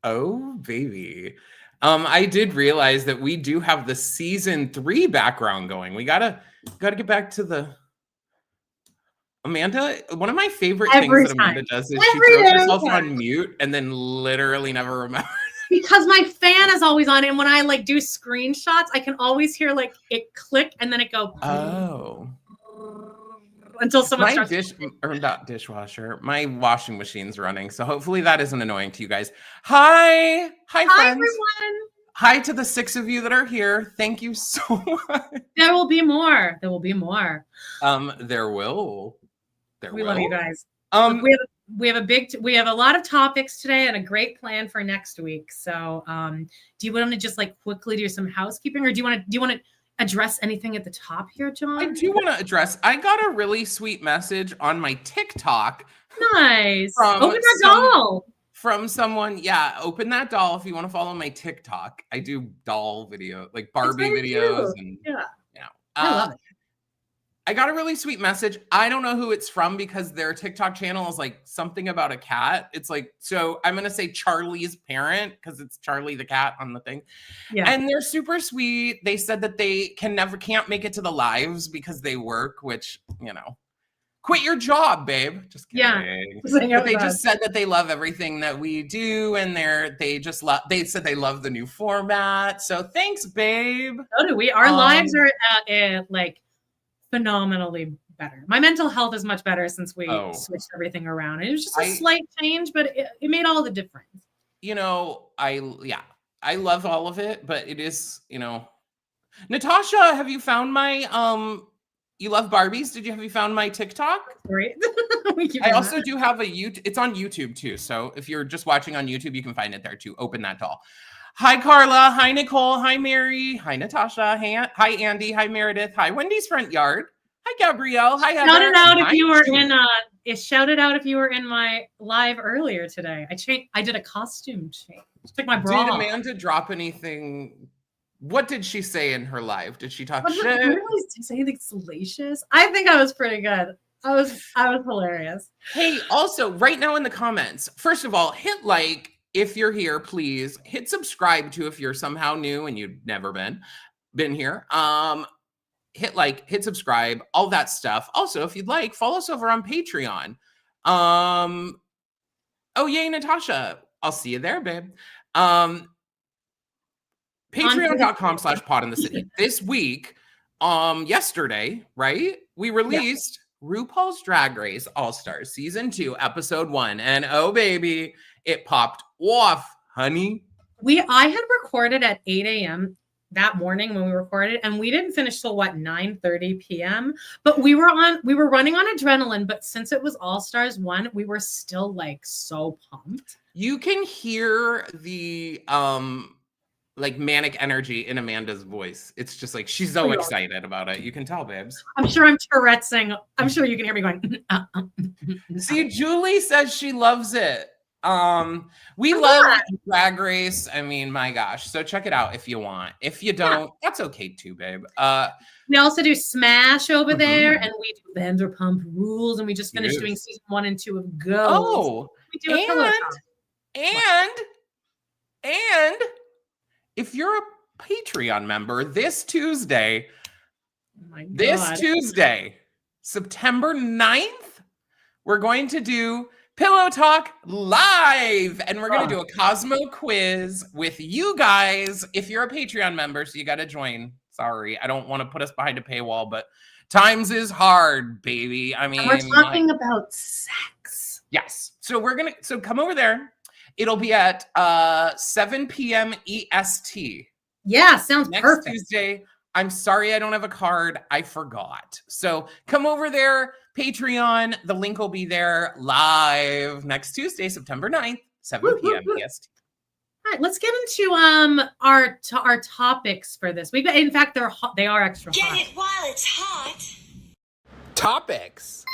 Oh, baby. I did realize that we do have the season 3 background going. We gotta get back to the Amanda. One of my favorite things that Amanda does is she throws herself on mute and then literally never remembers. Because my fan is always on, and when I like do screenshots, I can always hear like it click and then it go. Oh. Until someone starts. Dishwasher. My washing machine's running, so hopefully that isn't annoying to you guys. Hi, friends. Everyone. Hi to the 6 of you that are here. Thank you so much. There will be more. There will be more. There will. We love you guys. We have a lot of topics today and a great plan for next week. So, do you want to just like quickly do some housekeeping, or do you want to address anything at the top here, John? I do want to address. I got a really sweet message on my TikTok. Nice. Open that doll. From someone. Yeah, open that doll if you want to follow my TikTok. I do doll video, like Barbie videos. And, I love it. I got a really sweet message. I don't know who it's from because their TikTok channel is like something about a cat. It's like, so I'm going to say Charlie's parent because it's Charlie the cat on the thing. Yeah. And they're super sweet. They said that they can't make it to the lives because they work, which, quit your job, babe. Just kidding. Yeah. But they just said that they love everything that we do. And they said they love the new format. So thanks, babe. So do we. Our lives are like phenomenally better. My mental health is much better since we switched everything around. It was just a slight change, but it made all the difference. I love all of it, but it is, Natasha, have you found my you love Barbies? Have you found my TikTok? Great. I also do have a YouTube. It's on YouTube too. So if you're just watching on YouTube, you can find it there too. Open that doll. Hi, Carla. Hi, Nicole. Hi, Mary. Hi, Natasha. Hi, Andy. Hi, Meredith. Hi, Wendy's Front Yard. Hi, Gabrielle. Hi, Heather. Shout it out if you were in my live earlier today. I did a costume change. Took my bra. Did Amanda drop anything? What did she say in her live? Did she talk shit? Did I say anything salacious? I think I was pretty good. I was hilarious. Hey, also, right now in the comments, first of all, hit like. If you're here, please hit subscribe too. If you're somehow new and you've never been here, hit like, hit subscribe, all that stuff. Also, if you'd like, follow us over on Patreon. Oh, yay, Natasha. I'll see you there, babe. Patreon.com/podinthecity. This week, yesterday, right? We released RuPaul's Drag Race All-Stars Season 2, Episode 1. And oh, baby, it popped off, honey. I had recorded at 8 a.m. that morning when we recorded, and we didn't finish till 9:30 p.m. But we were running on adrenaline. But since it was All-Stars 1, we were still like so pumped. You can hear the like manic energy in Amanda's voice. It's just like she's so excited about it. You can tell, babes. I'm sure I'm Tourette'sing. I'm sure you can hear me going. See, Julie says she loves it. We love Drag Race. I mean, my gosh. So check it out if you want. If you don't, that's okay too, babe. We also do Smash over there, and we do Vanderpump Rules, and we just finished doing season 1 and 2 of Go. Oh, we do and if you're a Patreon member, this Tuesday, September 9th, we're going to do Pillow Talk live, and we're going to do a Cosmo quiz with you guys if you're a Patreon member, so you got to join. Sorry, I don't want to put us behind a paywall, but times is hard, baby. I mean, we're talking about sex. Yes. So so come over there. It'll be at 7 p.m. EST. Yeah, sounds perfect. Next Tuesday. I'm sorry I don't have a card. I forgot. So come over there, Patreon. The link will be there live next Tuesday, September 9th, 7 p.m. EST. All right, let's get into our topics for this week. In fact, they are extra hot. Get it while it's hot. Topics.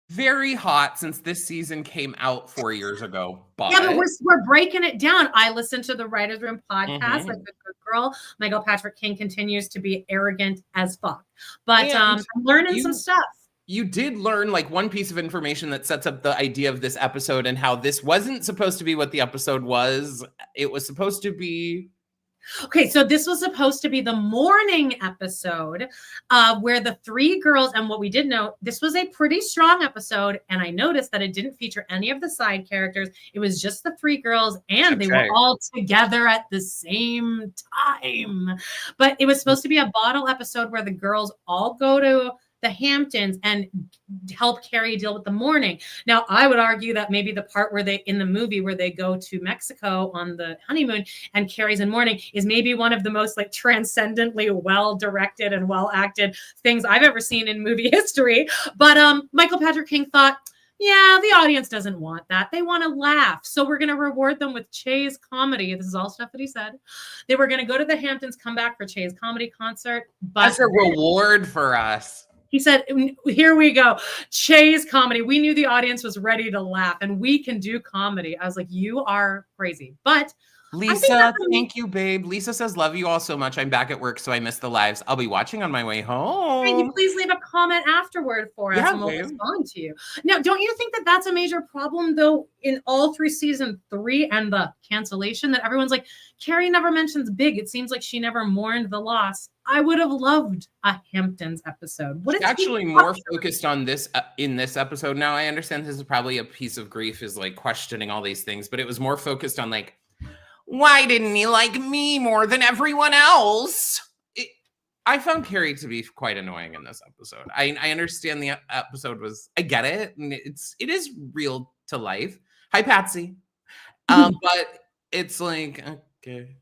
Very hot since this season came out 4 years ago. But we're breaking it down. I listened to the Writers Room podcast, like the good girl. Michael Patrick King continues to be arrogant as fuck. But I'm learning some stuff. You did learn like one piece of information that sets up the idea of this episode and how this wasn't supposed to be what the episode was. It was supposed to be. Okay, so this was supposed to be the morning episode where the three girls, and what we did know, this was a pretty strong episode, and I noticed that it didn't feature any of the side characters. It was just the three girls, and they were all together at the same time. But it was supposed to be a bottle episode where the girls all go to the Hamptons and help Carrie deal with the morning. Now, I would argue that maybe the part where in the movie where they go to Mexico on the honeymoon and Carrie's in mourning is maybe one of the most like transcendently well directed and well acted things I've ever seen in movie history. But Michael Patrick King thought, yeah, the audience doesn't want that. They want to laugh. So we're going to reward them with Che's comedy. This is all stuff that he said. They were going to go to the Hamptons, come back for Che's comedy concert. But as a reward for us. He said, here we go. Che's comedy. We knew the audience was ready to laugh and we can do comedy. I was like, you are crazy. But Lisa, thank you, babe. Lisa says, love you all so much. I'm back at work, so I missed the lives. I'll be watching on my way home. Can you please leave a comment afterward for us and we'll respond to you. Now, don't you think that that's a major problem, though, in all through season 3 and the cancellation that everyone's like, Carrie never mentions Big. It seems like she never mourned the loss. I would have loved a Hamptons episode. It's actually more focused on this in this episode. Now, I understand this is probably a piece of grief is like questioning all these things, but it was more focused on like, why didn't he like me more than everyone else? I found Carrie to be quite annoying in this episode. I understand the episode was, I get it. And it is real to life. Hi, Patsy. But it's like, okay,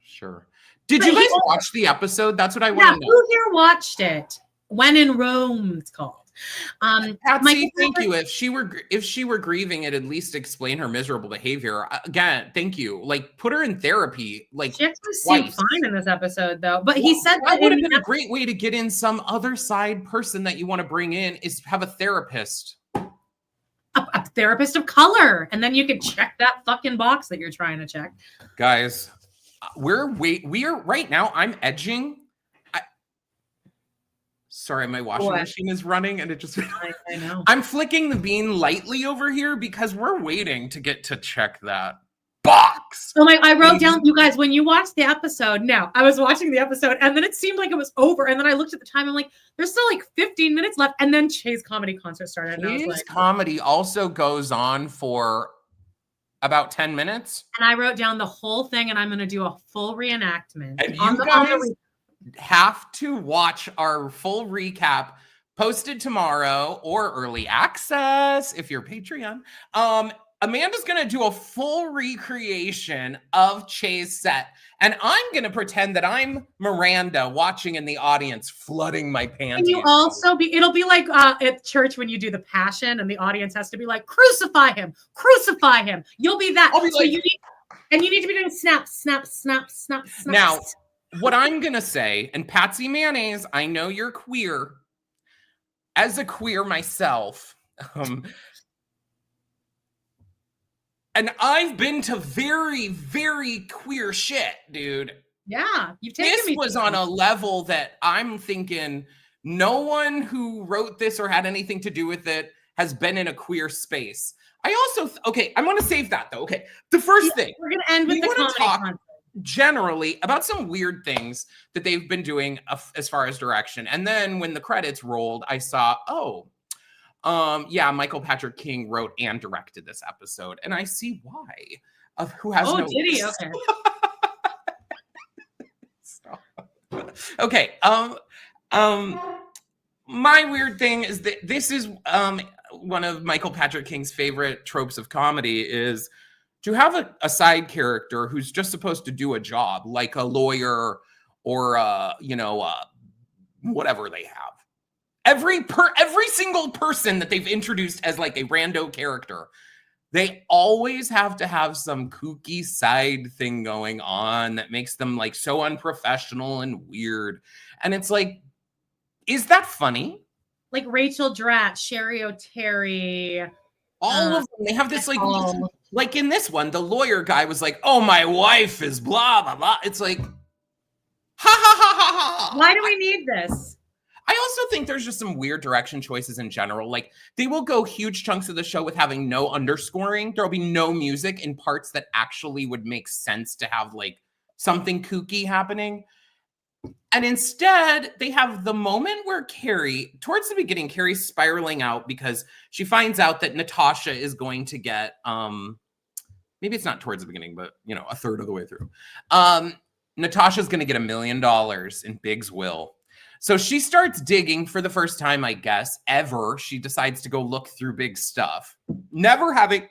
sure. Did you guys watch the episode? That's what I want to know. Who here watched it? When in Rome, it's called. Patsy, thank you. If she were grieving, it at least explain her miserable behavior. Again, thank you. Like, put her in therapy. Like, she actually seemed fine in this episode, though. But he said that would have been a great way to get in some other side person that you want to bring in is have a therapist. A therapist of color, and then you could check that fucking box that you're trying to check. Guys, we are right now. I'm edging. Sorry, my washing machine is running and it just I know. I'm flicking the bean lightly over here because we're waiting to get to check that box. Oh my, I wrote down, you guys, when you watched the episode, I was watching the episode and then it seemed like it was over. And then I looked at the time, I'm like, there's still like 15 minutes left. And then Che's comedy concert started. And Che's comedy also goes on for about 10 minutes. And I wrote down the whole thing and I'm going to do a full reenactment. And you guys have to watch our full recap posted tomorrow or early access if you're Patreon. Amanda's going to do a full recreation of Che's set. And I'm going to pretend that I'm Miranda watching in the audience, flooding my panties. And you also it'll be like at church when you do the passion and the audience has to be like, crucify him. You'll be that. I'll be like, you need to be doing snap, snap, snap, snap, snap. Now, what I'm going to say, and Patsy Mayonnaise, I know you're queer. As a queer myself, and I've been to very, very queer shit, dude. Yeah, you've taken this me. Was on a level that I'm thinking no one who wrote this or had anything to do with it has been in a queer space. I also, I'm going to save that though. Okay, the first thing. We're going to end with the comedy concept. Generally about some weird things that they've been doing as far as direction. And then when the credits rolled, I saw, Michael Patrick King wrote and directed this episode. And I see why. Of who has no. Did he? Okay. Okay. My weird thing is that this is one of Michael Patrick King's favorite tropes of comedy is to have a side character who's just supposed to do a job, like a lawyer or whatever they have. Every single person that they've introduced as like a rando character, they always have to have some kooky side thing going on that makes them like so unprofessional and weird. And it's like, is that funny? Like Rachel Dratch, Sherry O'Terry. All of them. They have this like in this one, the lawyer guy was like, oh, my wife is blah, blah, blah. It's like, ha, ha, ha, ha, ha. Why do we need this? I also think there's just some weird direction choices in general. Like they will go huge chunks of the show with having no underscoring. There'll be no music in parts that actually would make sense to have like something kooky happening. And instead, they have the moment where Carrie, towards the beginning, Carrie's spiraling out because she finds out that Natasha is going to get, maybe it's not towards the beginning, but a third of the way through. Natasha's going to get $1 million in Big's will. So she starts digging for the first time, I guess, ever. She decides to go look through Big's stuff, never having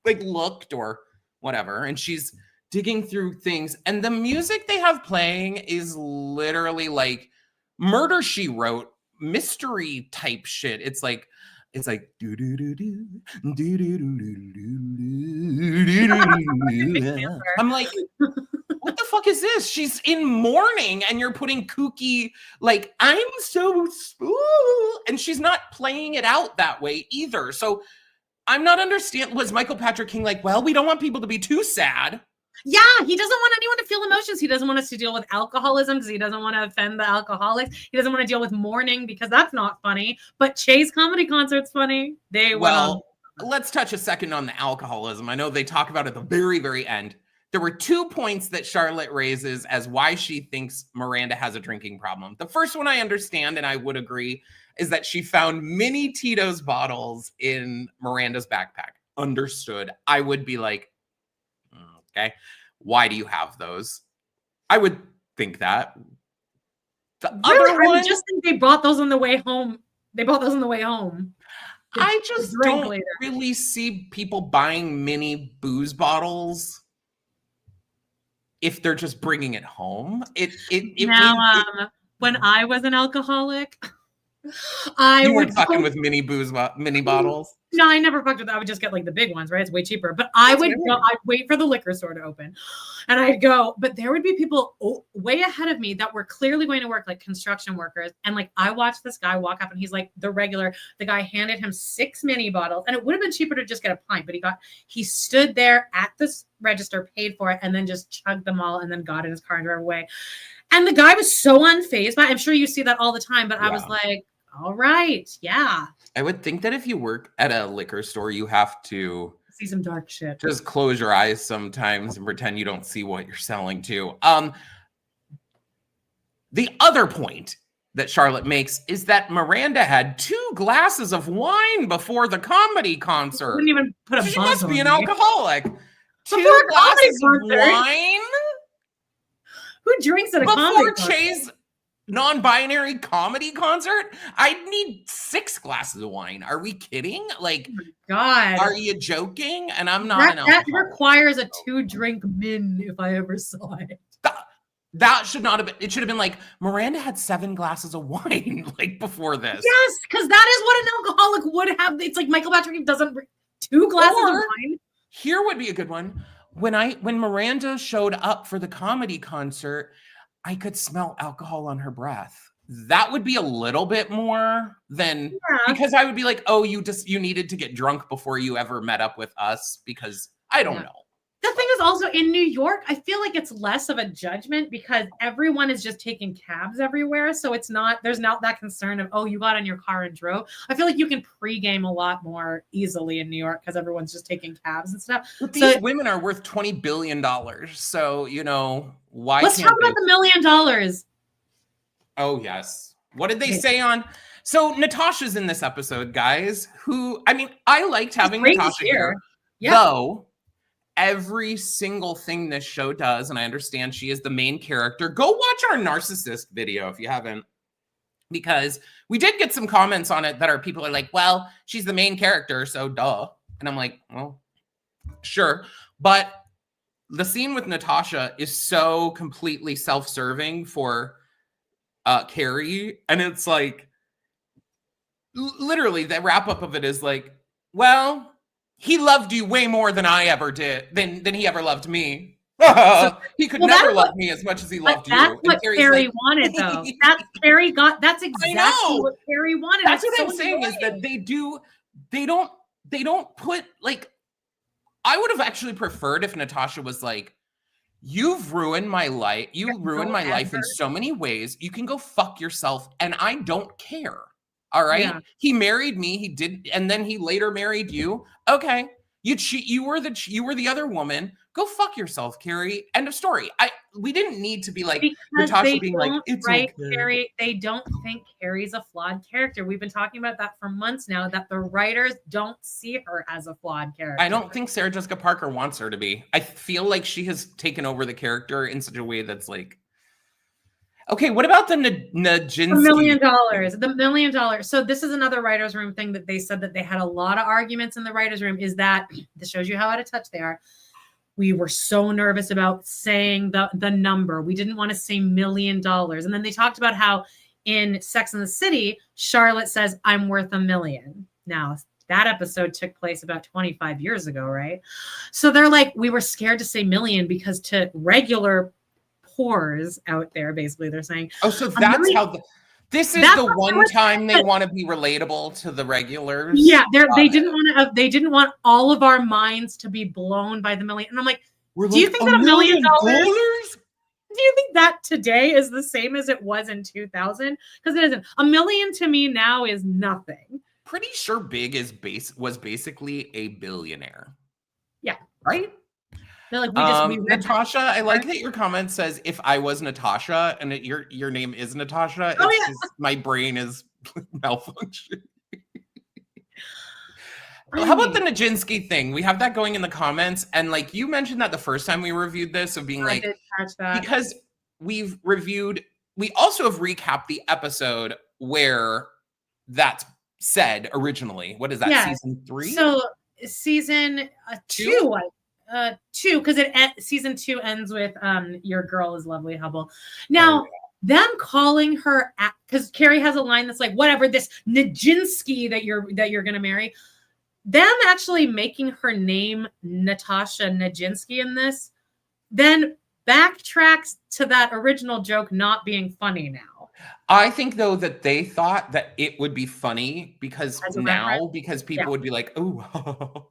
like looked or whatever. And she's digging through things. And the music they have playing is literally like Murder, She Wrote, mystery type shit. It's like do do do do do do do do do. I'm like, what the fuck is this? She's in mourning and you're putting kooky, like, I'm so spooked. And she's not playing it out that way either. So I'm not understanding. Was Michael Patrick King like, well, we don't want people to be too sad? Yeah, he doesn't want anyone to feel emotions. He doesn't want us to deal with alcoholism because he doesn't want to offend the alcoholics. He doesn't want to deal with mourning because that's not funny. But Che's comedy concert's funny. Let's touch a second on the alcoholism. I know they talk about it at the very, very end. There were 2 points that Charlotte raises as why she thinks Miranda has a drinking problem. The first one I understand, and I would agree, is that she found mini Tito's bottles in Miranda's backpack. Understood. I would be like, okay, why do you have those? I would think that. The really? other one, I just think they brought those on the way home. They bought those on the way home. I just don't really see people buying mini booze bottles if they're just bringing it home. When I was an alcoholic, you weren't fucking with mini bottles. No, I never fucked with that. I would just get like the big ones, right? It's way cheaper. But I'd wait for the liquor store to open and I'd go. But there would be people way ahead of me that were clearly going to work, like construction workers. And like I watched this guy walk up and he's like the guy handed him 6 mini bottles. And it would have been cheaper to just get a pint. But he stood there at this register, paid for it, and then just chugged them all and then got in his car and drove away. And the guy was so unfazed by it. I'm sure you see that all the time. But yeah. I was like, all right, yeah. I would think that if you work at a liquor store, you have to see some dark shit. Just close your eyes sometimes and pretend you don't see what you're selling to. The other point that Charlotte makes is that Miranda had 2 glasses of wine before the comedy concert. Couldn't even put a She must be an alcoholic. Before 2 glasses of wine? Who drinks at a comedy concert? Before Che's non-binary comedy concert? I'd need 6 glasses of wine. Are we kidding? Like, oh my God, are you joking? And I'm not. That requires a 2-drink min. If I ever saw it, that should not have been. It should have been like Miranda had 7 glasses of wine like before this. Yes, because that is what an alcoholic would have. It's like Michael Patrick doesn't 2 glasses of wine. Here would be a good one. When Miranda showed up for the comedy concert, I could smell alcohol on her breath. That would be a little bit more than because I would be like, oh, you needed to get drunk before you ever met up with us because I don't know. The thing is also in New York, I feel like it's less of a judgment because everyone is just taking cabs everywhere. So there's not that concern of, oh, you got in your car and drove. I feel like you can pregame a lot more easily in New York because everyone's just taking cabs and stuff. But these women are worth $20 billion. So, why let's talk about the $1 million. Oh, yes. What did they say on? So Natasha's in this episode, guys, I liked having Natasha here. Yep. Though every single thing this show does, and I understand she is the main character. Go watch our narcissist video if you haven't, because we did get some comments on it that are people are like, well, she's the main character, so duh. And I'm like, well, sure. But the scene with Natasha is so completely self-serving for Carrie. And it's like, literally, the wrap-up of it is like, well, he loved you way more than I ever did, than he ever loved me. He could never love me as much as he loved you. That's what Carrie wanted, though. That's Carrie got. That's exactly what Carrie wanted. That's what I'm saying is that they don't put like. I would have actually preferred if Natasha was like, You've ruined my life. You ruined my life in ever. so many ways. You can go fuck yourself, and I don't care. All right. Yeah. He married me. He did, and then he later married you. Okay. You cheat. You were the other woman. Go fuck yourself, Carrie. End of story. We didn't need to be like Because Natasha they being like, don't it's write okay. Carrie. They don't think Carrie's a flawed character. We've been talking about that for months now, that the writers don't see her as a flawed character. I don't think Sarah Jessica Parker wants her to be. I feel like she has taken over the character in such a way that's like, okay, what about the Nijinsky? $1 million. The $1 million. So this is another writer's room thing that they said that they had a lot of arguments in the writer's room, is that this shows you how out of touch they are. We were so nervous about saying the number. We didn't want to say $1 million. And then they talked about how in Sex and the City, Charlotte says, I'm worth $1 million. Now, that episode took place about 25 years ago, right? So they're like, we were scared to say million because to regular whores out there, basically, they're saying, oh, so that's how this is the one time they want to be relatable to the regulars. Yeah, they didn't want all of our minds to be blown by the million. And I'm like, do you think that $1 million? Do you think that today is the same as it was in 2000? Because it isn't. $1 million to me now is nothing. Pretty sure Big was basically a billionaire. Yeah. Right? They're like, Natasha, I like that your comment says, if I was Natasha, and your name is Natasha, it's just my brain is malfunctioning. How about the Nijinsky thing? We have that going in the comments, and like you mentioned that the first time we reviewed this, of being like, because we also have recapped the episode where that's said originally. What is that, season 3? So season 2, because season 2 ends with your girl is lovely Hubble. Now, them calling her, because Carrie has a line that's like, whatever, this Nijinsky that you're gonna marry. Them actually making her name Natasha Nijinsky in this, then backtracks to that original joke not being funny now. I think, though, that they thought that it would be funny because people would be like, oh.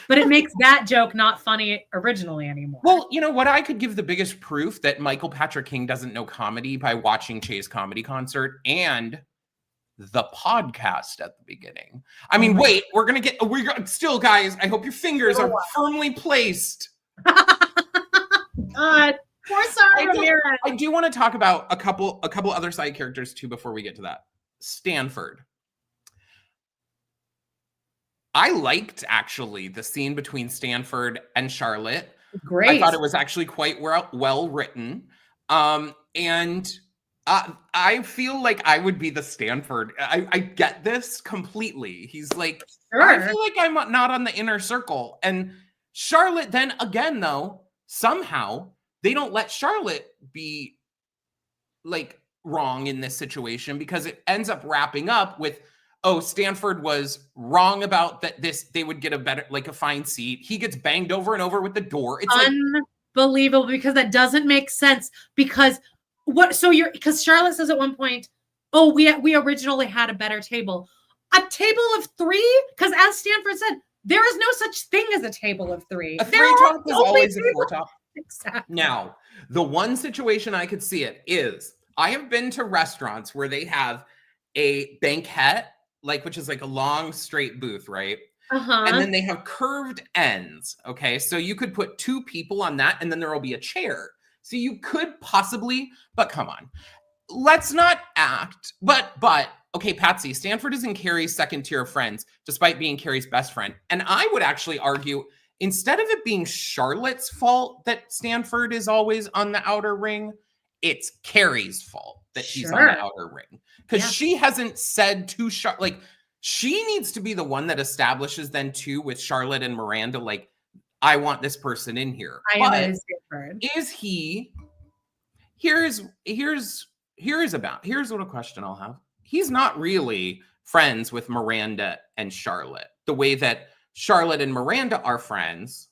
But it makes that joke not funny originally anymore. Well, you know what? I could give the biggest proof that Michael Patrick King doesn't know comedy by watching Che's comedy concert and the podcast at the beginning. I mean, wait, we're still, guys, I hope your fingers are firmly placed. God, poor Sarah Ramirez. I do want to talk about a couple other side characters too before we get to that. Stanford. I liked, actually, the scene between Stanford and Charlotte. Great. I thought it was actually quite well written. And I feel like I would be the Stanford. I get this completely. He's like, sure. I feel like I'm not on the inner circle. And Charlotte, then again, though, somehow they don't let Charlotte be like wrong in this situation, because it ends up wrapping up with, oh, Stanford was wrong about that. They would get a fine seat. He gets banged over and over with the door. It's unbelievable, because that doesn't make sense. Because Charlotte says at one point, oh, we originally had a better table. A table of 3? Because as Stanford said, there is no such thing as a table of 3. A 3-top is always a 4-top. Exactly. Now, the one situation I could see it is, I have been to restaurants where they have a banquette, which is like a long straight booth, right? And then they have curved ends. Okay, so you could put 2 people on that, and then there will be a chair. So you could possibly, but come on, let's not act. But okay, Patsy, Stanford is in Carrie's second tier of friends, despite being Carrie's best friend. And I would actually argue, instead of it being Charlotte's fault that Stanford is always on the outer ring, it's Carrie's fault that he's on the outer ring. Because she hasn't said to Charlotte, she needs to be the one that establishes then too with Charlotte and Miranda, I want this person in here. Is he? Here's what a question I'll have. He's not really friends with Miranda and Charlotte the way that Charlotte and Miranda are friends,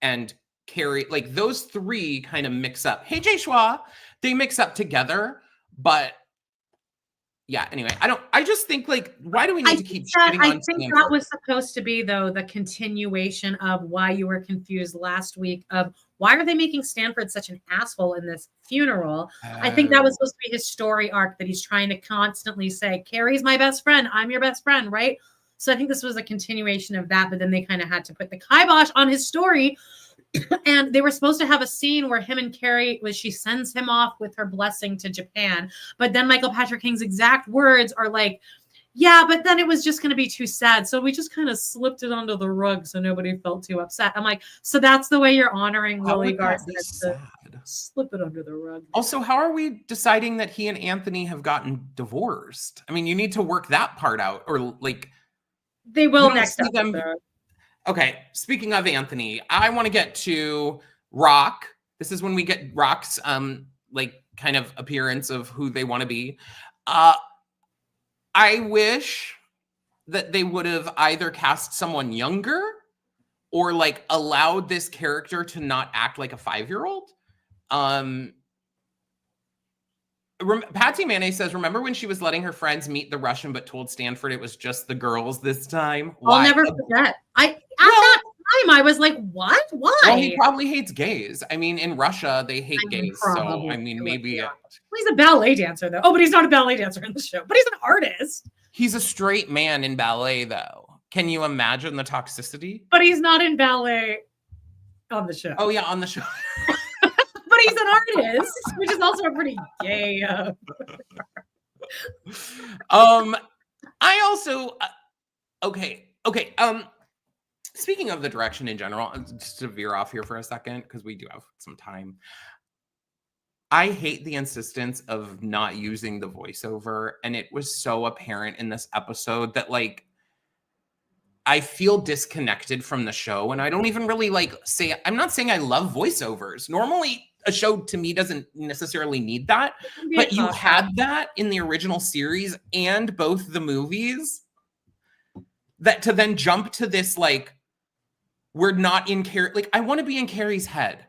and Carrie, those 3 kind of mix up. Hey, Jay Schwa, they mix up together, but yeah, anyway, I just think, why do we need to keep shitting on Stanford? That was supposed to be, though, the continuation of why you were confused last week of why are they making Stanford such an asshole in this funeral? I think that was supposed to be his story arc, that he's trying to constantly say, Carrie's my best friend. I'm your best friend, right? So I think this was a continuation of that, but then they kind of had to put the kibosh on his story. And they were supposed to have a scene where him and Carrie, she sends him off with her blessing to Japan. But then Michael Patrick King's exact words are like, yeah, but then it was just going to be too sad. So we just kind of slipped it under the rug so nobody felt too upset. I'm like, so that's the way you're honoring Willie Garson, to slip it under the rug. Also, how are we deciding that he and Anthony have gotten divorced? I mean, you need to work that part out, or like they will next episode. Okay, speaking of Anthony, I want to get to Rock. This is when we get Rock's like kind of appearance of who they want to be. I wish that they would have either cast someone younger or like allowed this character to not act like a 5-year-old. Patsy Mayonnaise says, remember when she was letting her friends meet the Russian but told Stanford it was just the girls this time? I'll never forget. At that time, I was like, what? Why? Well, he probably hates gays. I mean, in Russia, they hate gays. So, I mean, maybe... Yeah. Well, he's a ballet dancer, though. Oh, but he's not a ballet dancer in the show. But he's an artist. He's a straight man in ballet, though. Can you imagine the toxicity? But he's not in ballet on the show. Oh, yeah, on the show. But he's an artist, which is also a pretty gay. I also... Okay. Speaking of the direction in general, just to veer off here for a second, because we do have some time. I hate the insistence of not using the voiceover. And it was so apparent in this episode that, like, I feel disconnected from the show. And I don't even really I'm not saying I love voiceovers. Normally, a show to me doesn't necessarily need that. But you had that in the original series and both the movies. That to then jump to this, like, we're not in Carrie. Like, I want to be in Carrie's head.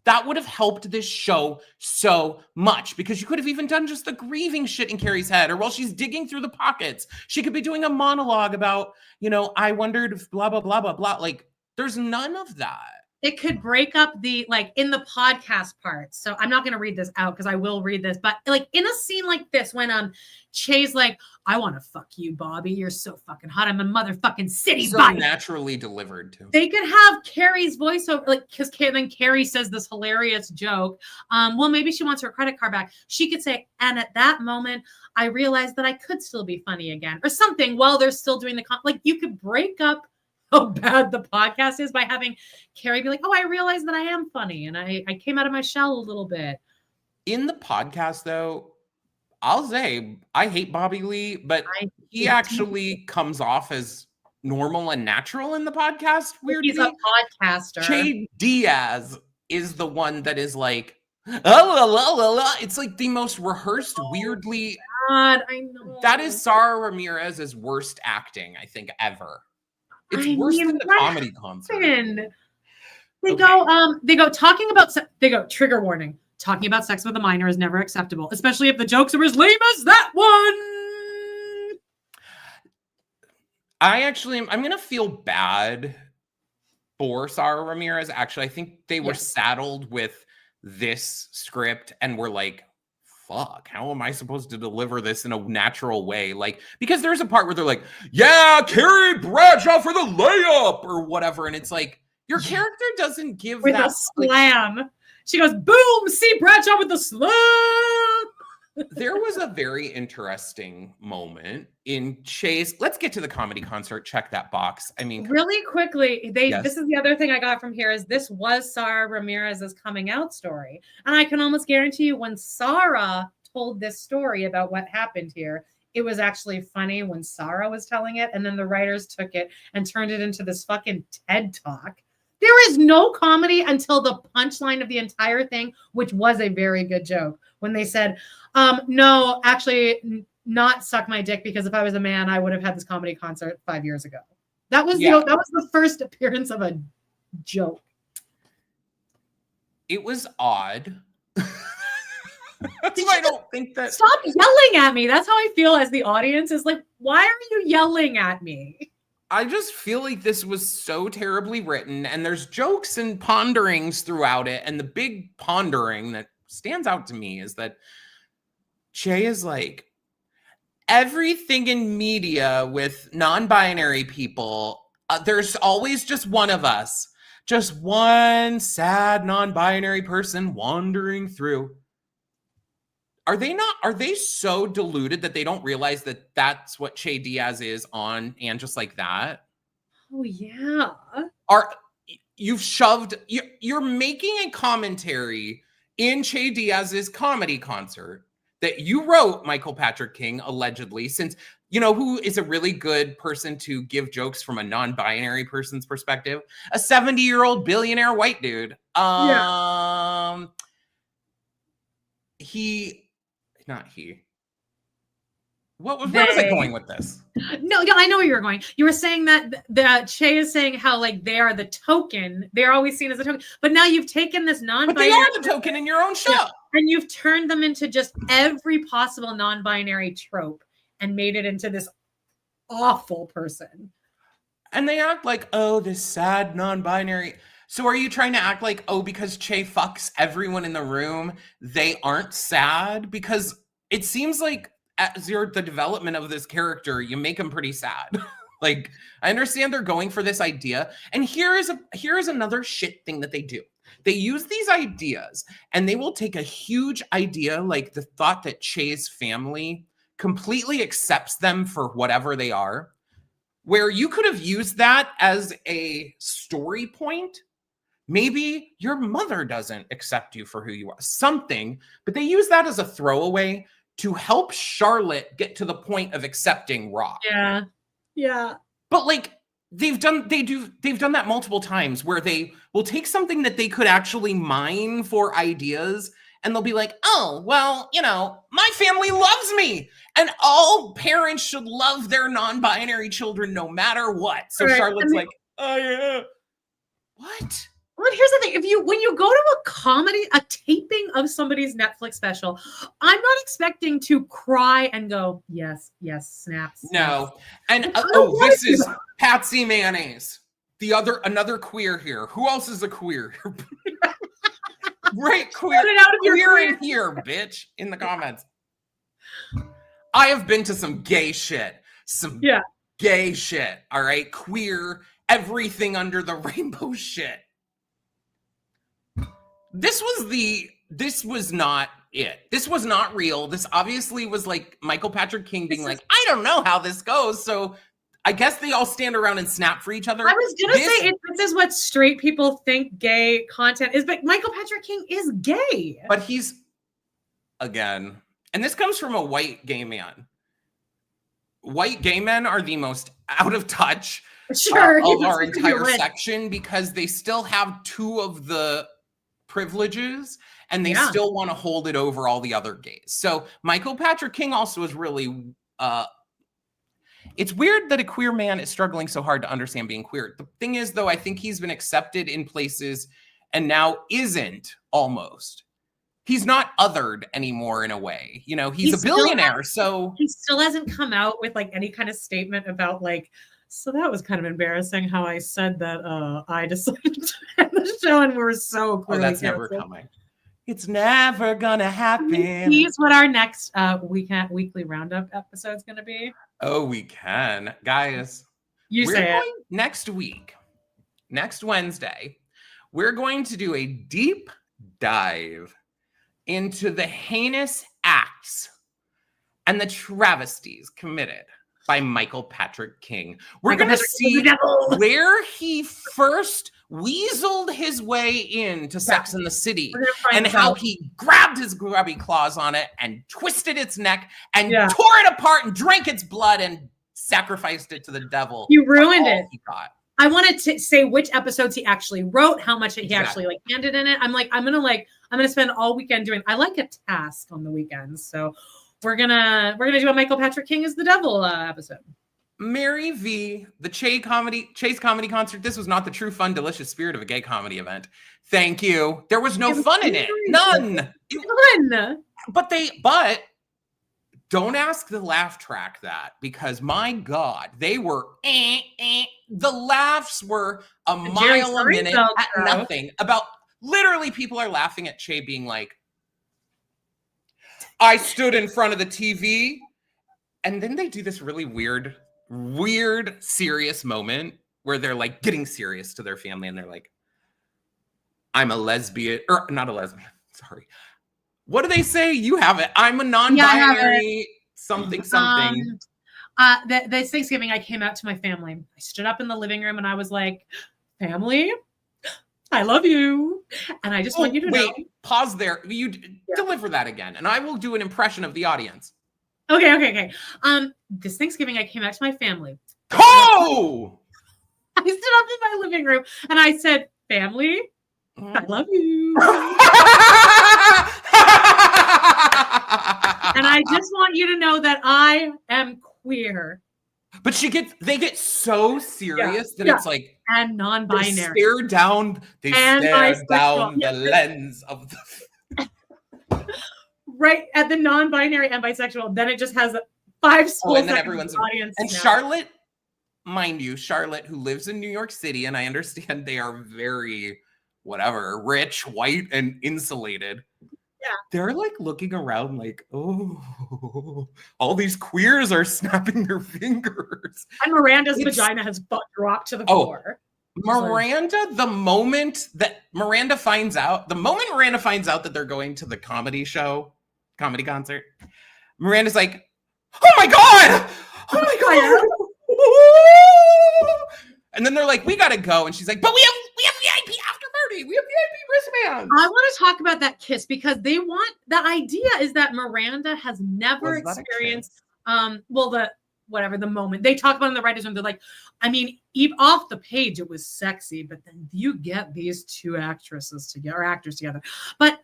That would have helped this show so much, because you could have even done just the grieving shit in Carrie's head, or while she's digging through the pockets, she could be doing a monologue about, I wondered if blah, blah, blah, blah, blah. Like, there's none of that. It could break up the, like, in the podcast part. So I'm not going to read this out because I will read this. But, like, in a scene like this, when Che's like, I want to fuck you, Bobby. You're so fucking hot. I'm a motherfucking city so body. Naturally delivered, too. They could have Carrie's voiceover, like, because then Carrie says this hilarious joke. Well, maybe she wants her credit card back. She could say, and at that moment, I realized that I could still be funny again, or something while they're still doing like, you could break up how bad the podcast is by having Carrie be like, oh, I realized that I am funny and I came out of my shell a little bit. In the podcast, though, I'll say I hate Bobby Lee, but he actually comes off as normal and natural in the podcast. Weirdly, he's a podcaster. Che Diaz is the one that is like, oh, it's like the most rehearsed, weirdly. God, I know. That is Sarah Ramirez's worst acting, I think, ever. It's worse than the comedy concert. They go talking about, trigger warning. Talking about sex with a minor is never acceptable, especially if the jokes are as lame as that one. I'm going to feel bad for Sarah Ramirez. Actually, I think they were saddled with this script and were like, fuck, how am I supposed to deliver this in a natural way? Like, because there's a part where they're like, yeah, Carrie Bradshaw for the layup or whatever. And it's like, your character doesn't give with that a slam. Like, she goes, boom, see Bradshaw with the slam. There was a very interesting moment in Chase. Let's get to the comedy concert. Check that box. I mean, really quickly, this is the other thing I got from here is this was Sarah Ramirez's coming out story. And I can almost guarantee you when Sarah told this story about what happened here, it was actually funny when Sarah was telling it. And then the writers took it and turned it into this fucking TED Talk. There is no comedy until the punchline of the entire thing, which was a very good joke. When they said, no, actually not suck my dick, because if I was a man, I would have had this comedy concert 5 years ago. That was that was the first appearance of a joke. It was odd. I don't think that. Stop yelling at me. That's how I feel as the audience is like, why are you yelling at me? I just feel like this was so terribly written, and there's jokes and ponderings throughout it. And the big pondering that stands out to me is that Che is like, everything in media with non-binary people, there's always just one of us, just one sad non-binary person wandering through. Are they so deluded that they don't realize that that's what Che Diaz is on And Just Like That? Oh yeah. You're making a commentary in Che Diaz's comedy concert that you wrote, Michael Patrick King, allegedly, since who is a really good person to give jokes from a non-binary person's perspective? A 70-year-old billionaire white dude. Yeah. Where was I going with this? No, I know where you were going. You were saying that Che is saying how like they are the token. They're always seen as a token. But now you've taken this non-binary. But they are the token in your own show. Yeah. And you've turned them into just every possible non-binary trope and made it into this awful person. And they act like, oh, this sad non-binary. So are you trying to act like, oh, because Che fucks everyone in the room, they aren't sad? Because it seems like as you're the development of this character, you make him pretty sad. Like, I understand they're going for this idea. And here is another shit thing that they do. They use these ideas and they will take a huge idea, like the thought that Che's family completely accepts them for whatever they are, where you could have used that as a story point. Maybe your mother doesn't accept you for who you are, something, but they use that as a throwaway to help Charlotte get to the point of accepting Rock. Yeah. Yeah. But like they've done that multiple times where they will take something that they could actually mine for ideas and they'll be like, oh, well, my family loves me and all parents should love their non-binary children no matter what. So right. Charlotte's like, oh yeah. What? Well, here's the thing. When you go to a taping of somebody's Netflix special, I'm not expecting to cry and go, yes, snaps. No. And this is Patsy Mayonnaise. Another queer here. Who else is a queer? Right, queer. Queer in here, bitch, in the comments. I have been to some gay shit. Gay shit. All right. Queer, everything under the rainbow shit. This was not it. This was not real. This obviously was like Michael Patrick King being like, I don't know how this goes. So I guess they all stand around and snap for each other. I was going to say, this is what straight people think gay content is, but Michael Patrick King is gay. But he's, again, and this comes from a white gay man. White gay men are the most out of touch of our entire section because they still have two of the privileges and they still want to hold it over all the other gays. So Michael Patrick King also is really it's weird that a queer man is struggling so hard to understand being queer. The thing is, though, I think he's been accepted in places and now isn't almost. He's not othered anymore in a way. He's a billionaire, so he still hasn't come out with like any kind of statement about like, so that was kind of embarrassing how I said that I decided to end the show and we're so clearly that's never coming. It's never gonna happen. Here's what our next weekly roundup episode is going to be. Oh, we can. Guys, next week, next Wednesday, we're going to do a deep dive into the heinous acts and the travesties committed by Michael Patrick King. We're going to see where he first weaseled his way into Sex and the City and how he grabbed his grubby claws on it and twisted its neck and tore it apart and drank its blood and sacrificed it to the devil. You ruined it. He got. I wanted to say which episodes he actually wrote, how much he actually like handed in it. I'm gonna spend all weekend doing. I like a task on the weekends, so we're gonna do a Michael Patrick King is the devil episode. Mary V, the Che's comedy concert. This was not the true, fun, delicious spirit of a gay comedy event. Thank you. There was no fun in it. None. None. But Don't ask the laugh track that, because my God, they were the laughs were a mile a minute at nothing. About literally, people are laughing at Che being like, I stood in front of the TV, and then they do this really weird, serious moment where they're like getting serious to their family, and they're like, I'm a lesbian, or not a lesbian, sorry. What do they say? You have it. I'm a non-binary something. This Thanksgiving, I came out to my family. I stood up in the living room and I was like, family, I love you. And I just want you to know. Pause there. You deliver that again, and I will do an impression of the audience. Okay. This Thanksgiving, I came out to my family. Oh! I stood up in my living room and I said, family, I love you. And I just want you to know that I am queer. But they get so serious that it's like, and non-binary. They stare down the lens of the right at the non-binary and bisexual. Then it just has 5 schools and then everyone's audience. And Charlotte, mind you, Charlotte, who lives in New York City, and I understand they are very rich, white, and insulated. Yeah. They're like looking around like, oh, all these queers are snapping their fingers. And Miranda's vagina has dropped to the floor. Miranda, the moment Miranda finds out that they're going to the comedy concert, Miranda's like, oh my God! And then they're like, we gotta go. And she's like, but we have VIP after party. We have VIP wristbands. I want to talk about that kiss, because the idea is that Miranda has never experienced, the moment. They talk about in the writers' room, they're like, I mean, off the page, it was sexy, but then you get these 2 actors together. But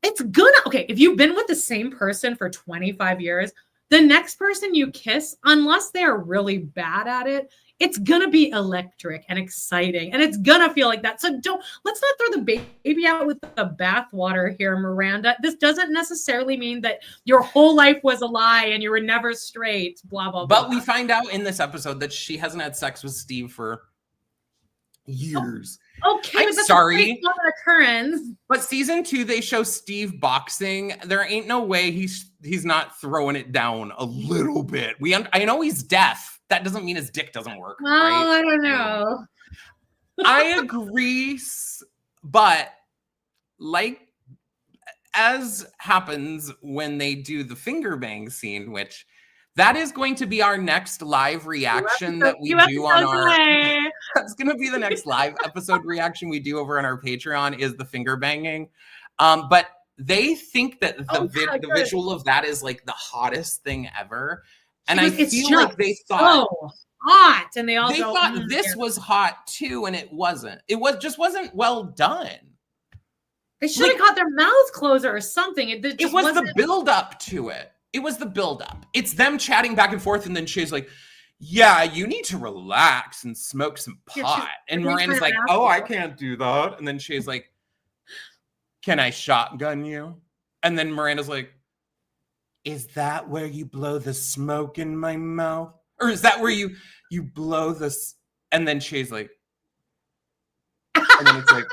it's if you've been with the same person for 25 years, the next person you kiss, unless they're really bad at it, it's gonna be electric and exciting, and it's gonna feel like that. So let's not throw the baby out with the bathwater here, Miranda. This doesn't necessarily mean that your whole life was a lie and you were never straight, blah, blah, blah. But we find out in this episode that she hasn't had sex with Steve for years. Okay, I'm sorry. Occurrence. But season 2, they show Steve boxing. There ain't no way he's not throwing it down a little bit. I know he's deaf. That doesn't mean his dick doesn't work. Well, right? I don't know. I agree, but as happens when they do the finger bang scene, which that is going to be our next live reaction that we do on our. That's going to be the next live episode reaction we do over on our Patreon, is the finger banging. But they think that the visual of that is like the hottest thing ever. And I feel like they thought hot, and they thought this was hot too, and it wasn't. It wasn't well done. They should have got their mouths closer or something. It was the build up to it. It was the build up. It's them chatting back and forth, and then she's like, yeah, you need to relax and smoke some pot. And Miranda's like, oh, I can't do that. And then she's like, can I shotgun you? And then Miranda's like, is that where you blow the smoke in my mouth? Or is that where you blow this? And then she's like, and then it's like,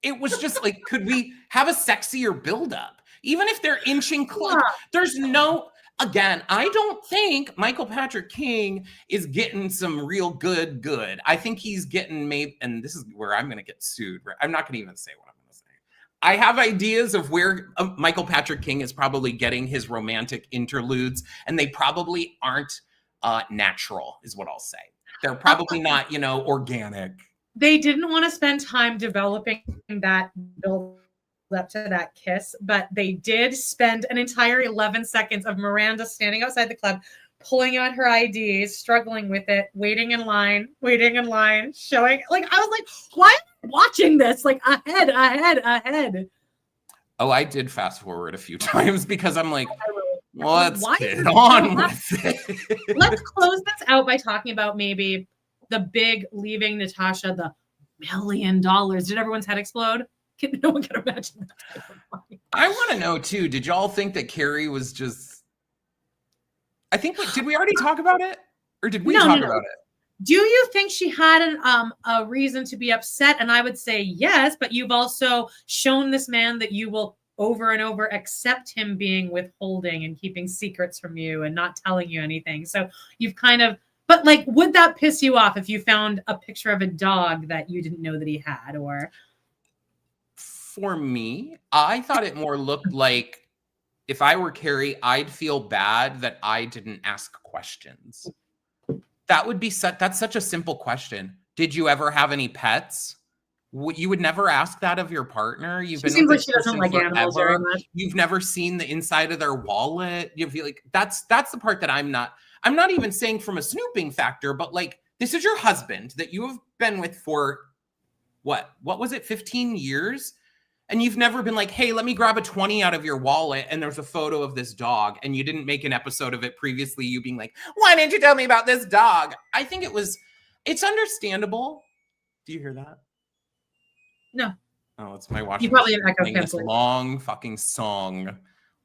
it was just like, could we have a sexier buildup? Even if they're inching close, there's no, again, I don't think Michael Patrick King is getting some real good. I think he's getting maybe, and this is where I'm going to get sued. I'm not going to even say what I'm going to say. I have ideas of where Michael Patrick King is probably getting his romantic interludes, and they probably aren't natural, is what I'll say. They're probably not, organic. They didn't want to spend time developing that build up to that kiss, but they did spend an entire 11 seconds of Miranda standing outside the club, pulling out her ID, struggling with it, waiting in line, showing, like, I was like, why am I watching this? Like, ahead. Oh, I did fast forward a few times because I'm like, let's get on with it. Let's close this out by talking about maybe the big leaving Natasha, the $1 million. Did everyone's head explode? No one can imagine that type of money. I want to know too, did y'all think that Carrie was just, I think, did we already talk about it? Or did we talk about it? Do you think she had a reason to be upset? And I would say yes, but you've also shown this man that you will over and over accept him being withholding and keeping secrets from you and not telling you anything. So you've kind of, but like, would that piss you off if you found a picture of a dog that you didn't know that he had? Or for me, I thought it more looked like if I were Carrie, I'd feel bad that I didn't ask questions. That would be that's such a simple question. Did you ever have any pets? You would never ask that of your partner. You've been with this person forever. You've never seen the inside of their wallet. You feel like that's the part that I'm not even saying from a snooping factor, but like, this is your husband that you have been with for what was it, 15 years? And you've never been like, hey, let me grab a 20 out of your wallet and there's a photo of this dog, and you didn't make an episode of it previously, you being like, why didn't you tell me about this dog? I think it's understandable. Do you hear that? No. Oh, it's my watching. You probably have echo this long fucking song.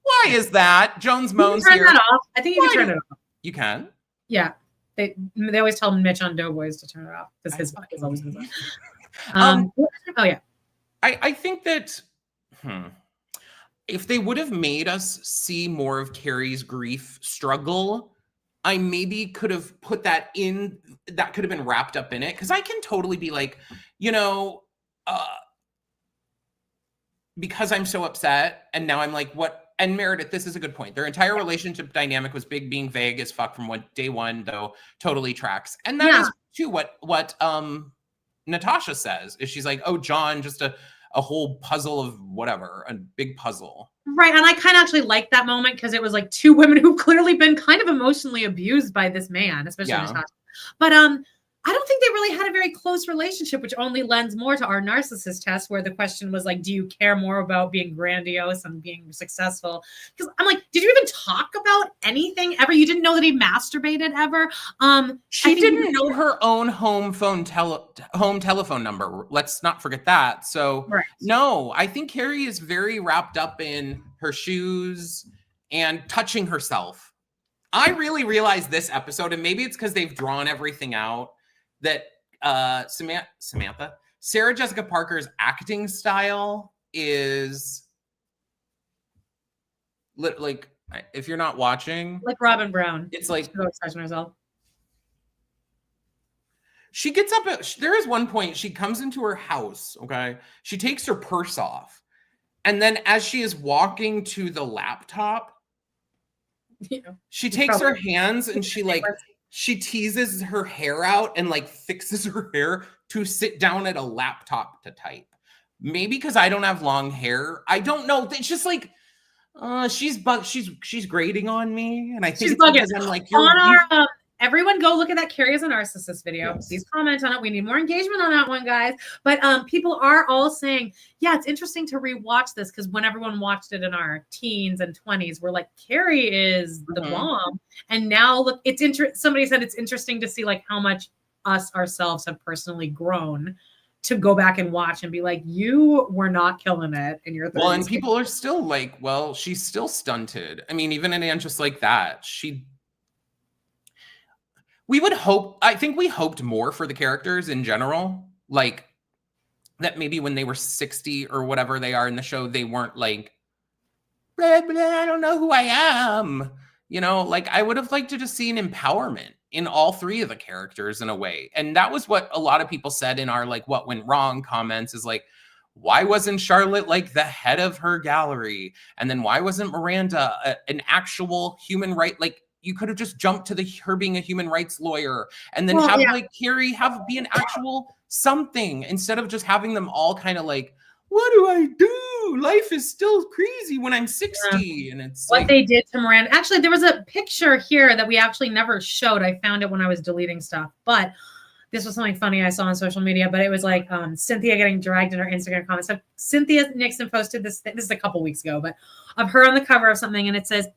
Why is that? Jones Moans turn here. That off. I think you can turn it off. You can? Yeah. They always tell Mitch on Doughboys to turn it off because his mic is always on. Oh yeah. I think that if they would have made us see more of Carrie's grief struggle, I maybe could have put that in, that could have been wrapped up in it. Because I can totally be like, because I'm so upset, and now I'm like, what? And Meredith, this is a good point. Their entire relationship dynamic was being vague as fuck from day one, though totally tracks. And that is too what Natasha says, is she's like, oh, John, just a whole puzzle of whatever, a big puzzle. Right. And I kind of actually liked that moment because it was like two women who've clearly been kind of emotionally abused by this man, especially Natasha. But I don't think they really had a very close relationship, which only lends more to our narcissist test, where the question was like, do you care more about being grandiose and being successful? Because I'm like, did you even talk about anything ever? You didn't know that he masturbated ever? She didn't know her own home telephone number. Let's not forget that. So no, I think Carrie is very wrapped up in her shoes and touching herself. I really realized this episode, and maybe it's because they've drawn everything out, that Sarah Jessica Parker's acting style is like, if you're not watching, like Robin Brown, it's like herself. She gets up there is one point she comes into her house, okay? She takes her purse off, and then as she is walking to the laptop, she takes her hands and she teases her hair out and like fixes her hair to sit down at a laptop to type. Maybe because I don't have long hair. I don't know. It's just like she's grating on me, and I think it's because I'm like, everyone go look at that Carrie as a narcissist video. Yes. Please comment on it. We need more engagement on that one, guys. But people are all saying, yeah, it's interesting to rewatch this, because when everyone watched it in our teens and 20s, we're like, Carrie is the bomb. And now look, somebody said it's interesting to see like how much us ourselves have personally grown to go back and watch and be like, you were not killing it in your 30s. Well, and people are still like, well, she's still stunted. I mean, even in Just Like That, I think we hoped more for the characters in general. Like, that maybe when they were 60 or whatever they are in the show, they weren't like, blah, blah, I don't know who I am. Like, I would have liked to just see an empowerment in all three of the characters in a way. And that was what a lot of people said in our, like, what went wrong comments, is like, why wasn't Charlotte like the head of her gallery? And then why wasn't Miranda an actual human right? Like, you could have just jumped to her being a human rights lawyer, and then like Carrie be an actual something, instead of just having them all kind of like, what do I do? Life is still crazy when I'm 60. And it's what they did to Miranda. Actually, there was a picture here that we actually never showed. I found it when I was deleting stuff, but this was something funny I saw on social media, but it was like Cynthia getting dragged in her Instagram comments. So Cynthia Nixon posted this is a couple weeks ago, but of her on the cover of something, and it says,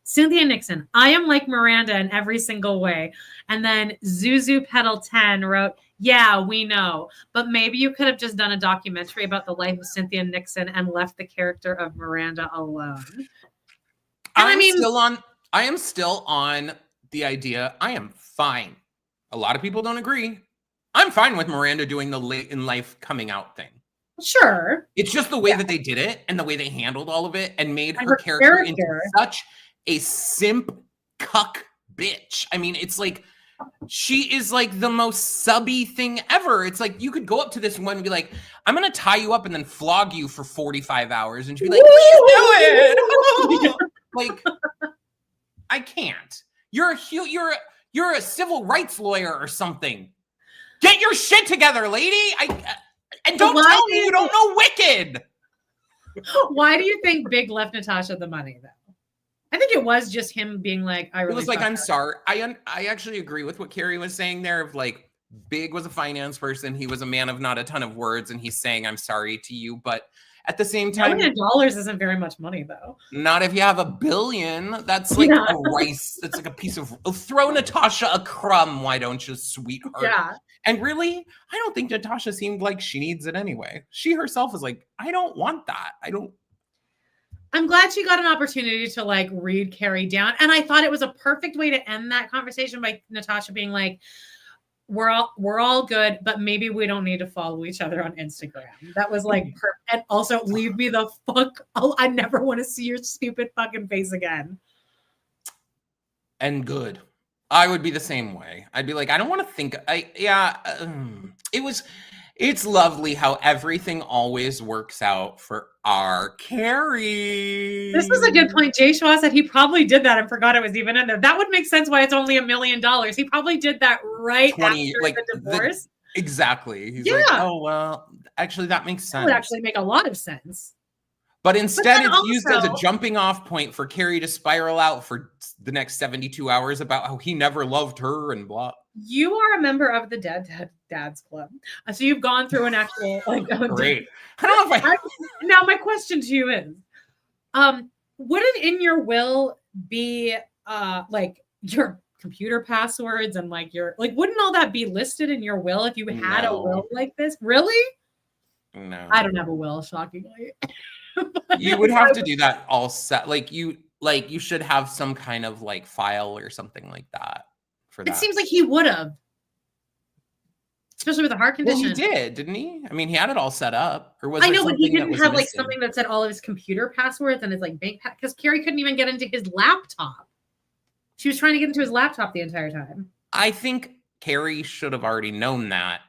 Cynthia Nixon, I am like Miranda in every single way. And then Zuzu Pedal 10 wrote, yeah, we know. But maybe you could have just done a documentary about the life of Cynthia Nixon and left the character of Miranda alone. I am still on the idea. I am fine. A lot of people don't agree. I'm fine with Miranda doing the late in life coming out thing. Sure. It's just the way that they did it and the way they handled all of it and made her character into such a simp cuck bitch. I mean, it's like she is like the most subby thing ever. It's like you could go up to this woman and be like, I'm going to tie you up and then flog you for 45 hours. And she'd be like, please do it. Like, I can't. You're a civil rights lawyer or something. Get your shit together, lady. And don't tell me you don't know Wicked. Why do you think Big left Natasha the money, though? I think it was just him being like, I really. It was like, I'm sorry. I actually agree with what Carrie was saying there. Of like, Big was a finance person. He was a man of not a ton of words, and he's saying, I'm sorry to you. But at the same time, $1 million isn't very much money, though. Not if you have $1 billion. That's like a rice. That's like a piece of. Throw Natasha a crumb. Why don't you, sweetheart? Yeah. And really, I don't think Natasha seemed like she needs it anyway. She herself is like, I don't want that. I'm glad she got an opportunity to like read Carrie down. And I thought it was a perfect way to end that conversation by Natasha being like, we're all good, but maybe we don't need to follow each other on Instagram. That was like perfect. And also leave me the fuck. Oh, I never want to see your stupid fucking face again. And good. I would be the same way. I'd be like, I don't want to think. It's lovely how everything always works out for our Carrie. This was a good point. Jay Schwa said he probably did that and forgot it was even in there. That would make sense why it's only $1 million. He probably did that right after the divorce. Exactly. He's like, oh, well, actually, that makes sense. That would actually make a lot of sense. But instead, it's used as a jumping off point for Carrie to spiral out for the next 72 hours about how he never loved her and blah. You are a member of the Dads Club. So you've gone through an actual great. I don't know if now my question to you is, wouldn't in your will be like your computer passwords and like your wouldn't all that be listed in your will if you had a will like this? Really? No. I don't have a will, shockingly. You would have to do that all set. You should have some kind of like file or something like that for that. It seems like he would have. Especially with a heart condition. Well, he did, didn't he? I mean, he had it all set up. Or was I know, but he didn't have missing? Something that said all of his computer passwords and his bank because Carrie couldn't even get into his laptop. She was trying to get into his laptop the entire time. I think Carrie should have already known that.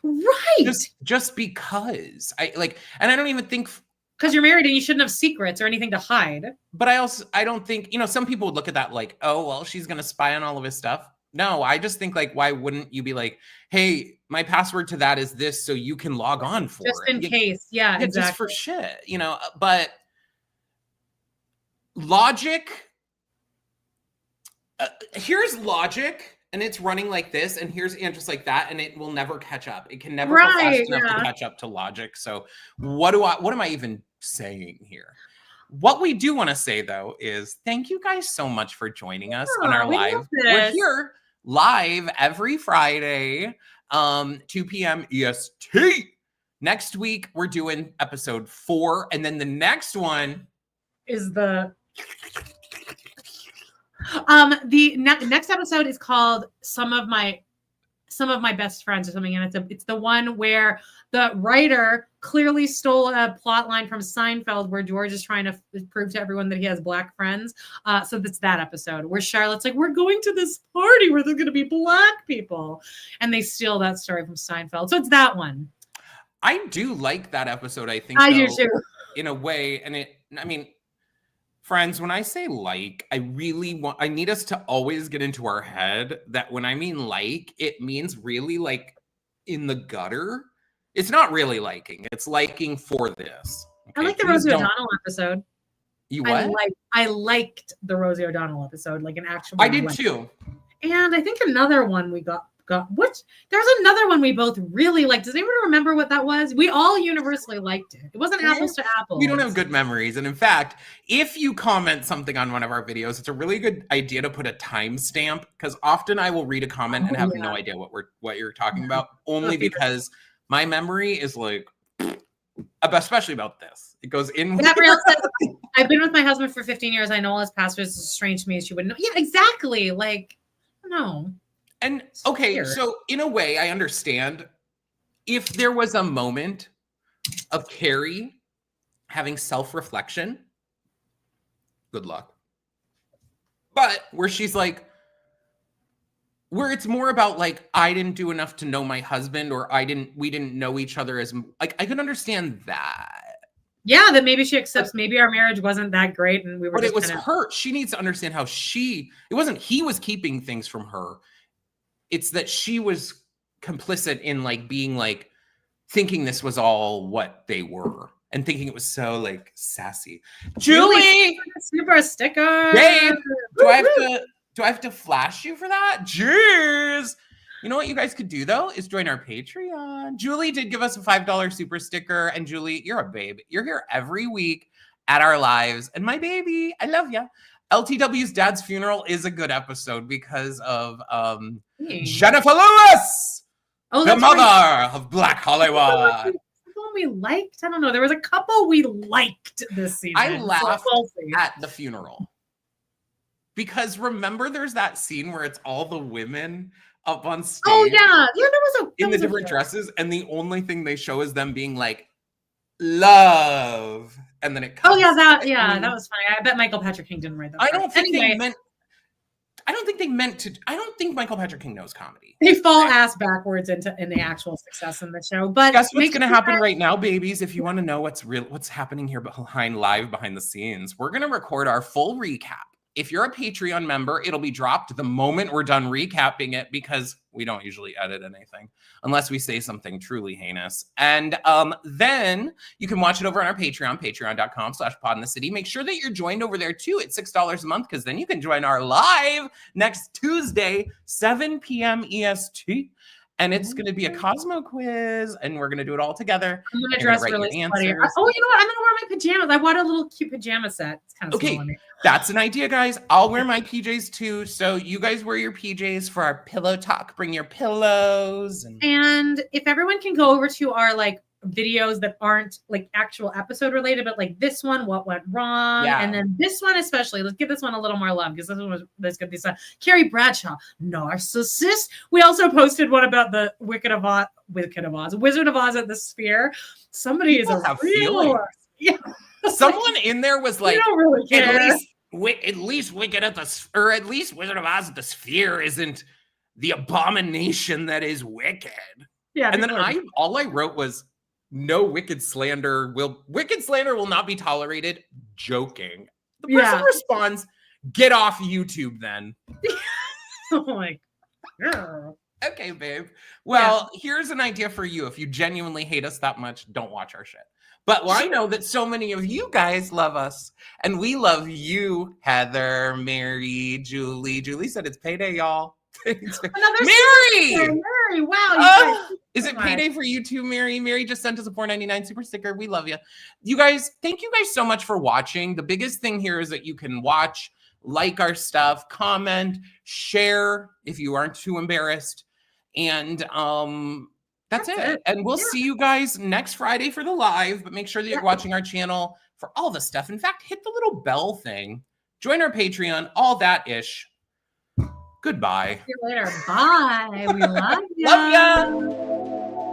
Right. Just because and I don't even think because you're married and you shouldn't have secrets or anything to hide. But I don't think, some people would look at that like, oh, well, she's going to spy on all of his stuff. No, I just think why wouldn't you be like, hey, my password to that is this so you can log on for just it. In case. Yeah, exactly. Just for shit, but logic, here's logic. And it's running like this, and here's just like that, and it will never catch up. It can never go fast enough to catch up to logic. So what am I even saying here? What we do want to say, though, is thank you guys so much for joining us on our live. We're here live every Friday, 2 p.m. EST. Next week, we're doing episode 4, and then the next one is the next episode is called Some of My Best Friends or something, and it's the one where the writer clearly stole a plot line from Seinfeld where George is trying to prove to everyone that he has black friends. So that's that episode where Charlotte's like, we're going to this party where there's going to be black people, and they steal that story from Seinfeld. So it's that one. I do like that episode. I think do too, in a way, and friends, when I say I need us to always get into our head that when I mean it means really in the gutter. It's not really liking. It's liking for this. Okay? I like the Rosie O'Donnell episode. You what? I liked the Rosie O'Donnell episode, like an actual. I did too. And I think another one we got God, what? There's another one we both really liked. Does anyone remember what that was? We all universally liked it. It wasn't apples to apples. We don't have good memories. And in fact, if you comment something on one of our videos, it's a really good idea to put a timestamp, because often I will read a comment and have no idea what you're talking about, only because my memory is like, especially about this. It goes in. Gabrielle says, I've been with my husband for 15 years. I know all his passwords. It's strange to me. She wouldn't know. Yeah, exactly. Like, no. And okay, so in a way, I understand if there was a moment of Carrie having self-reflection, good luck. But where she's like, where it's more about like, I didn't do enough to know my husband, or we didn't know each other as, like, I can understand that. Yeah, that maybe she accepts maybe our marriage wasn't that great and we were. But it was her. She needs to understand how it wasn't he was keeping things from her. It's that she was complicit in like being like thinking this was all what they were and thinking it was so like sassy. Julie, super sticker. Babe, do I have to flash you for that? Jeez. You know what you guys could do though is join our Patreon. Julie did give us a $5 super sticker, and Julie, you're a babe. You're here every week at our lives, and my baby, I love you. LTW's dad's funeral is a good episode because of Jennifer Lewis, the mother of Black Hollywood. We liked. I don't know. There was a couple we liked this season. I laughed at the funeral because remember, there's that scene where it's all the women up on stage. Oh yeah, there was in the different dresses, and the only thing they show is them being like, love, and then it comes. Oh yeah, that was funny. I bet Michael Patrick King didn't write that. I don't think they meant to. I don't think Michael Patrick King knows comedy. They fall ass backwards in the actual success in the show. But guess what's going to happen right now, babies? If you want to know what's happening here behind the scenes, we're going to record our full recap. If you're a Patreon member, it'll be dropped the moment we're done recapping it, because we don't usually edit anything unless we say something truly heinous. And then you can watch it over on our Patreon, patreon.com/podinthecity. Make sure that you're joined over there too at $6 a month, because then you can join our live next Tuesday, 7 p.m. EST. And it's going to be a Cosmo quiz, and we're going to do it all together. I'm going to dress really sweaty. Oh, you know what? I'm going to wear my pajamas. I bought a little cute pajama set. It's kind of small on me. That's an idea, guys. I'll wear my PJs too. So you guys wear your PJs for our pillow talk. Bring your pillows. And if everyone can go over to our like videos that aren't like actual episode related, but like this one, what went wrong, and then this one especially, let's give this one a little more love, because this one was good. This Carrie Bradshaw, narcissist. We also posted one about the Wizard of Oz at the Sphere. Somebody is a real someone in there was like, don't really care. At least Wicked at the, or at least Wizard of Oz at the Sphere isn't the abomination that is Wicked. Yeah, and then all I wrote was, no wicked slander will not be tolerated. Joking. The person responds, get off YouTube then. I'm like, yeah. Okay, babe. Well, here's an idea for you. If you genuinely hate us that much, don't watch our shit. But I know that so many of you guys love us, and we love you, Heather, Mary, Julie. Julie said it's payday, y'all. Mary! Wow. Is it payday for you too, Mary? Mary just sent us a $4.99 super sticker. We love you. You guys, thank you guys so much for watching. The biggest thing here is that you can watch, like our stuff, comment, share if you aren't too embarrassed. And that's it. And we'll see you guys next Friday for the live, but make sure that you're watching our channel for all the stuff. In fact, hit the little bell thing. Join our Patreon, all that ish. Goodbye. See you later. Bye. We love you. Love ya.